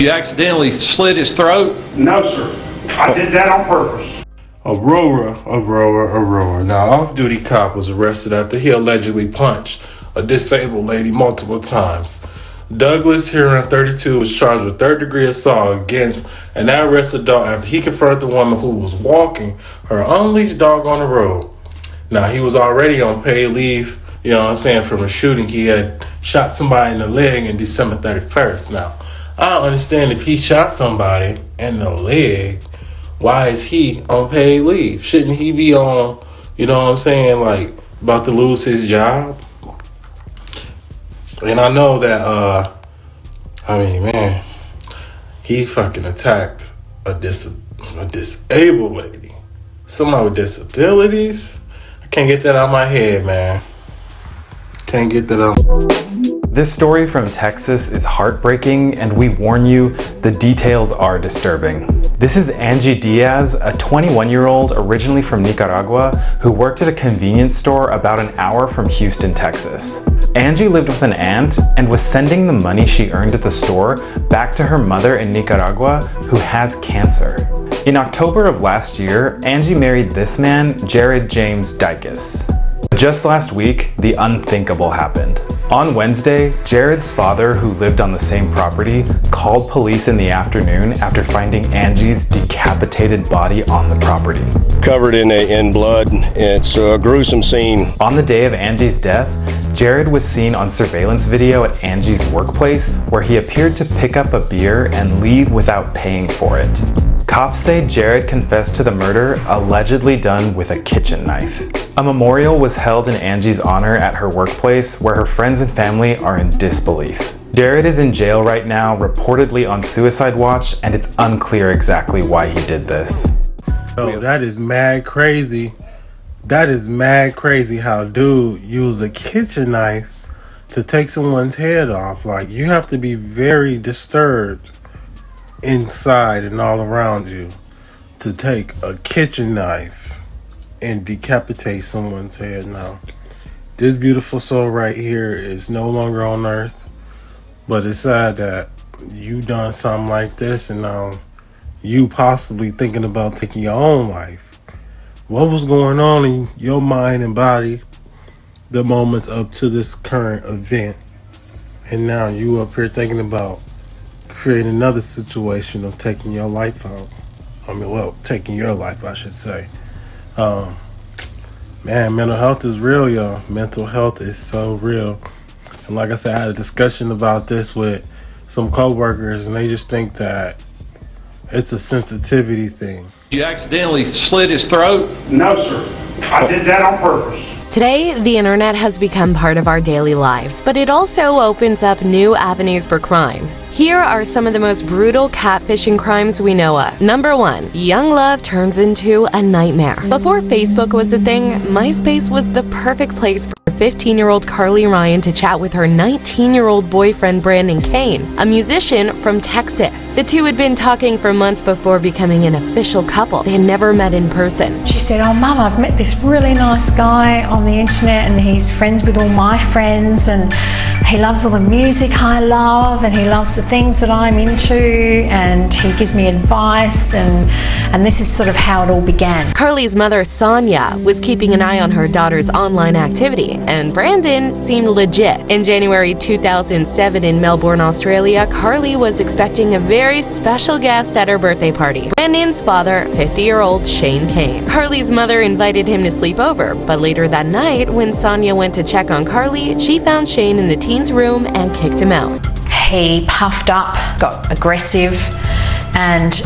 You accidentally slit his throat? No, sir. I did that on purpose. Aurora. Now, off-duty cop was arrested after he allegedly punched a disabled lady multiple times. Douglas Huron, 32, was charged with third-degree assault against an at-risk adult after he confronted the woman who was walking her unleashed dog on the road. Now, he was already on paid leave, you know what I'm saying, from a shooting. He had shot somebody in the leg on December 31st. Now, I don't understand if he shot somebody in the leg, why is he on paid leave? Shouldn't he be on, you know what I'm saying, like, about to lose his job? And I know that, he fucking attacked a disabled lady. Somebody with disabilities? I can't get that out of my head, man. Can't get that out. This story from Texas is heartbreaking, and we warn you, the details are disturbing. This is Angie Diaz, a 21-year-old originally from Nicaragua who worked at a convenience store about an hour from Houston, Texas. Angie lived with an aunt and was sending the money she earned at the store back to her mother in Nicaragua who has cancer. In October of last year, Angie married this man, Jared James Dykes. Just last week, the unthinkable happened. On Wednesday, Jared's father, who lived on the same property, called police in the afternoon after finding Angie's decapitated body on the property. Covered in blood. It's a gruesome scene. On the day of Angie's death, Jared was seen on surveillance video at Angie's workplace where he appeared to pick up a beer and leave without paying for it. Cops say Jared confessed to the murder, allegedly done with a kitchen knife. A memorial was held in Angie's honor at her workplace, where her friends and family are in disbelief. Jared is in jail right now, reportedly on suicide watch, and it's unclear exactly why he did this. Oh, that is mad crazy. That is mad crazy how dude used a kitchen knife to take someone's head off. Like, you have to be very disturbed inside and all around you to take a kitchen knife and decapitate someone's head. Now, this beautiful soul right here is no longer on earth, but it's sad that you done something like this and now you possibly thinking about taking your own life. What was going on in your mind and body the moments up to this current event, and now you up here thinking about creating another situation of taking your life out. Taking your life, I should say. Man, mental health is real, y'all. Mental health is so real. And like I said, I had a discussion about this with some coworkers, and they just think that it's a sensitivity thing. You accidentally slit his throat? No, sir. I did that on purpose. Today, the internet has become part of our daily lives, but it also opens up new avenues for crime. Here are some of the most brutal catfishing crimes we know of. Number 1. Young love turns into a nightmare. Before Facebook was a thing, MySpace was the perfect place for 15-year-old Carly Ryan to chat with her 19-year-old boyfriend Brandon Kane, a musician from Texas. The two had been talking for months before becoming an official couple. They had never met in person. She said, "Oh, Mum, I've met this really nice guy on the internet and he's friends with all my friends and he loves all the music I love and he loves the things that I'm into and he gives me advice and this is sort of how it all began." Carly's mother, Sonia, was keeping an eye on her daughter's online activity, and Brandon seemed legit. In January 2007 in Melbourne, Australia, Carly was expecting a very special guest at her birthday party. Brandon's father, 50-year-old Shane Kane. Carly's mother invited him to sleep over, but later that night, when Sonia went to check on Carly, she found Shane in the teen's room and kicked him out. He puffed up, got aggressive and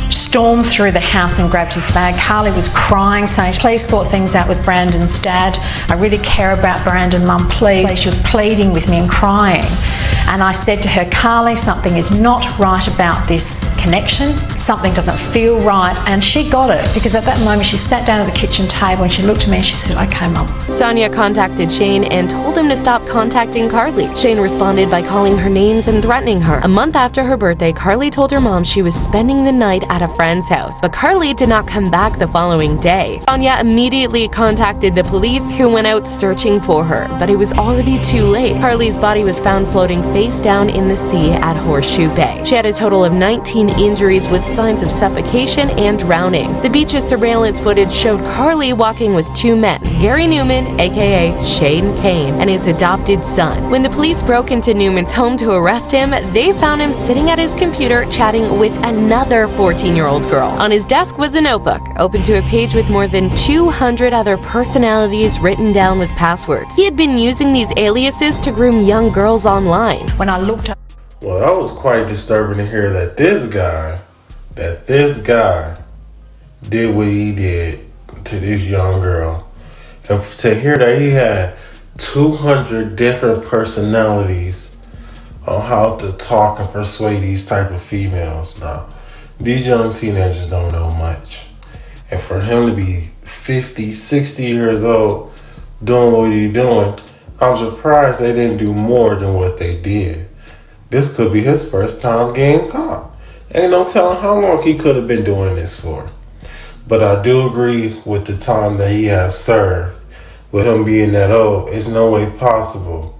stormed through the house and grabbed his bag. Carly was crying, saying, "Please sort things out with Brandon's dad. I really care about Brandon, Mum, please." She was pleading with me and crying. And I said to her, "Carly, something is not right about this connection. Something doesn't feel right." And she got it, because at that moment she sat down at the kitchen table and she looked at me and she said, "Okay, Mum." Sonia contacted Shane and told him to stop contacting Carly. Shane responded by calling her names and threatening her. A month after her birthday, Carly told her mom she was spending the night at a friend's house, but Carly did not come back the following day. Sonia immediately contacted the police, who went out searching for her, but it was already too late. Carly's body was found floating face down in the sea at Horseshoe Bay. She had a total of 19 injuries with signs of suffocation and drowning. The beach's surveillance footage showed Carly walking with two men, Gary Newman, aka Shane Kane, and his adopted son. When the police broke into Newman's home to arrest him, they found him sitting at his computer chatting with another 14-year-old girl. On his desk was a notebook, open to a page with more than 200 other personalities written down with passwords. He had been using these aliases to groom young girls online. When I looked up, Well, that was quite disturbing to hear that this guy did what he did to this young girl. And to hear that he had 200 different personalities on how to talk and persuade these type of females. Now, these young teenagers don't know much. And for him to be 50, 60 years old doing what he's doing, I'm surprised they didn't do more than what they did. This could be his first time getting caught. Ain't no telling how long he could have been doing this for. But I do agree with the time that he has served. With him being that old, it's no way possible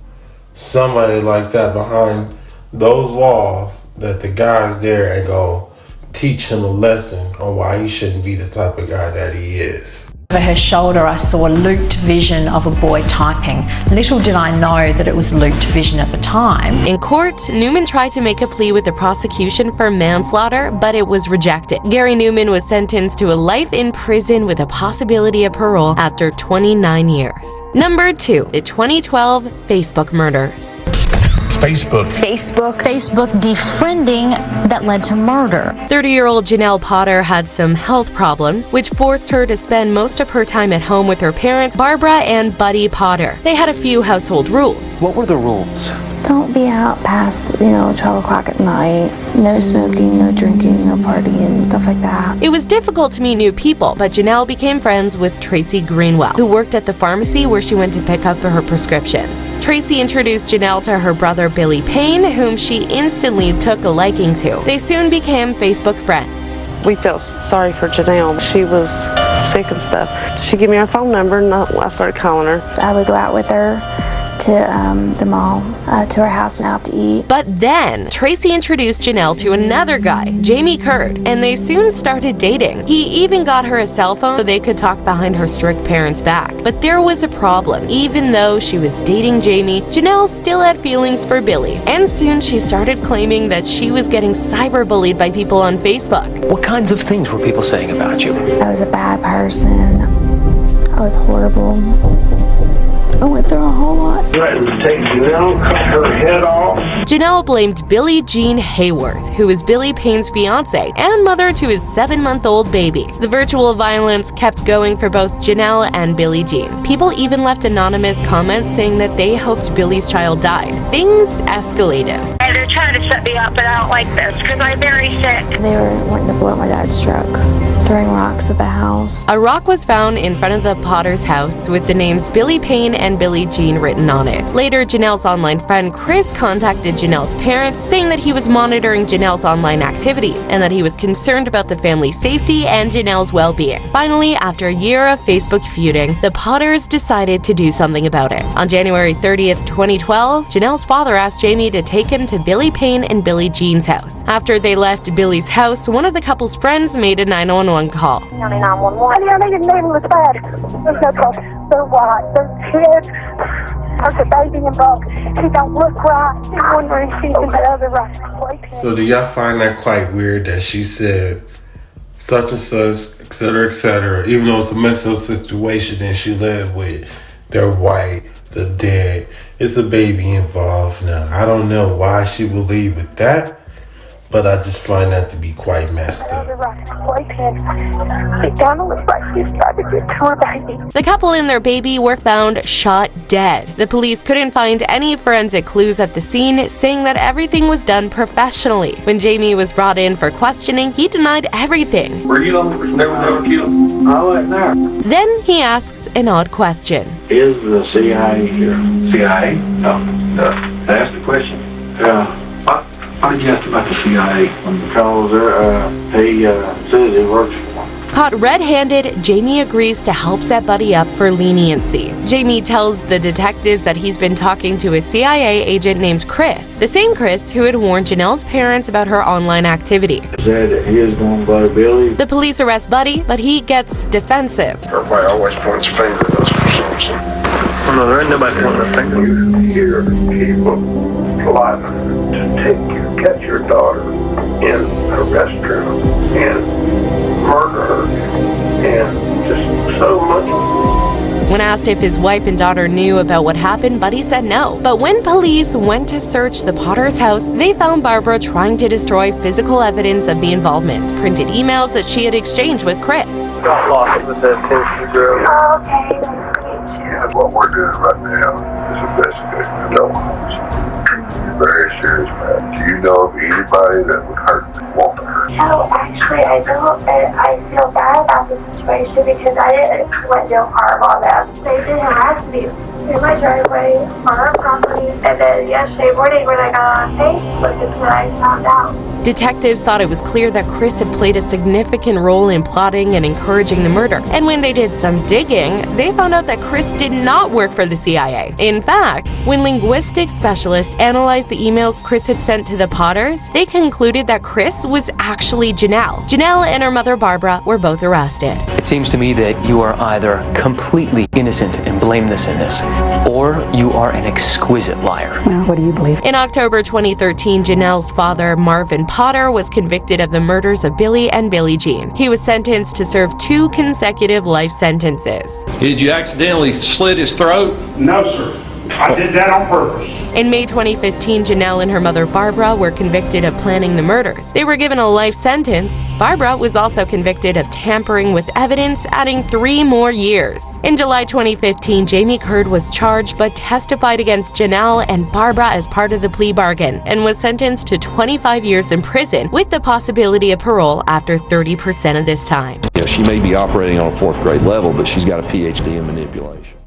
somebody like that behind those walls that the guy's there and go teach him a lesson on why he shouldn't be the type of guy that he is. over her shoulder, I saw a looped vision of a boy typing. Little did I know that it was looped vision at the time. In court, Newman tried to make a plea with the prosecution for manslaughter, but it was rejected. Gary Newman was sentenced to a life in prison with a possibility of parole after 29 years. Number 2, the 2012 Facebook murders. Facebook defriending that led to murder. 30-year-old Janelle Potter had some health problems, which forced her to spend most of her time at home with her parents, Barbara and Buddy Potter. They had a few household rules. What were the rules? Don't be out past, 12 o'clock at night. No smoking, no drinking, no partying, stuff like that. It was difficult to meet new people, but Janelle became friends with Tracy Greenwell, who worked at the pharmacy where she went to pick up her prescriptions. Tracy introduced Janelle to her brother Billy Payne, whom she instantly took a liking to. They soon became Facebook friends. We felt sorry for Janelle. She was sick and stuff. She gave me her phone number and I started calling her. I would go out with her to the mall, to her house and out to eat. But then, Tracy introduced Janelle to another guy, Jamie Curd, and they soon started dating. He even got her a cell phone so they could talk behind her strict parents' back. But there was a problem. Even though she was dating Jamie, Janelle still had feelings for Billy. And soon she started claiming that she was getting cyberbullied by people on Facebook. What kinds of things were people saying about you? I was a bad person. I was horrible. I went through a whole lot. Janelle blamed Billie Jean Hayworth, who is Billy Payne's fiance and mother to his 7-month-old baby. The virtual violence kept going for both Janelle and Billie Jean. People even left anonymous comments saying that they hoped Billy's child died. Things escalated. And they're trying to set me up, but I don't like this because I'm very sick. They were wanting to blow up my dad's truck, throwing rocks at the house. A rock was found in front of the Potter's house with the names Billy Payne and Billie Jean written on it. Later, Janelle's online friend Chris contacted Janelle's parents, saying that he was monitoring Janelle's online activity and that he was concerned about the family's safety and Janelle's well-being. Finally, after a year of Facebook feuding, the Potters decided to do something about it. On January 30th, 2012, Janelle's father asked Jamie to take him to Billy Payne and Billie Jean's house. After they left Billy's house, one of the couple's friends made a 911 call. 911. Yeah, they didn't name was bad. There's no trouble. They're white. They're kids. There's a baby involved. She don't look right. I'm wondering if she's in the other right place. So do y'all find that quite weird that she said such and such, et cetera, even though it's a messed up situation and she lived with, they're white, they're dead, it's a baby involved now. I don't know why she would leave with that, but I just find that to be quite messed up. The couple and their baby were found shot dead. The police couldn't find any forensic clues at the scene, saying that everything was done professionally. When Jamie was brought in for questioning, he denied everything. Were you on the never killed? I wasn't there. Then he asks an odd question. Is the CIA here? CIA? No. Ask the question. Why did you ask about the CIA? Because he says he works for them. Caught red-handed, Jamie agrees to help set Buddy up for leniency. Jamie tells the detectives that he's been talking to a CIA agent named Chris, the same Chris who had warned Janelle's parents about her online activity. Said that he is going by Billy. The police arrest Buddy, but he gets defensive. Everybody always points a finger at us for something. Oh, no, there ain't nobody pointing a finger. You hear people plotting to catch your daughter in a restroom and murder her and just so much. When asked if his wife and daughter knew about what happened, Buddy said no. But when police went to search the Potter's house, they found Barbara trying to destroy physical evidence of the involvement, printed emails that she had exchanged with Chris. Got lost with that Tennessee girl. Oh, okay, nice to meet you. What we're doing right now is investigating the double homes. Very serious matter. Do you know of anybody that would hurt want to hurt? No, actually, I don't. I feel bad about the situation because I didn't want no harm on them. They did harass me in my driveway on our property. And then yesterday morning when I got on Facebook is when I found out. Detectives thought it was clear that Chris had played a significant role in plotting and encouraging the murder. And when they did some digging, they found out that Chris did not work for the CIA. In fact, when linguistics specialists analyzed the emails Chris had sent to the Potters, they concluded that Chris was actually Janelle. Janelle and her mother Barbara were both arrested. It seems to me that you are either completely innocent and blameless in this, or you are an exquisite liar. Well, what do you believe? In October 2013, Janelle's father, Marvin Potter, was convicted of the murders of Billy and Billie Jean. He was sentenced to serve 2 consecutive life sentences. Did you accidentally slit his throat? No, sir. I did that on purpose. In May 2015, Janelle and her mother Barbara were convicted of planning the murders. They were given a life sentence. Barbara was also convicted of tampering with evidence, adding 3 more years. In July 2015, Jamie Curd was charged but testified against Janelle and Barbara as part of the plea bargain and was sentenced to 25 years in prison with the possibility of parole after 30% of this time. She may be operating on a 4th grade level, but she's got a PhD in manipulation.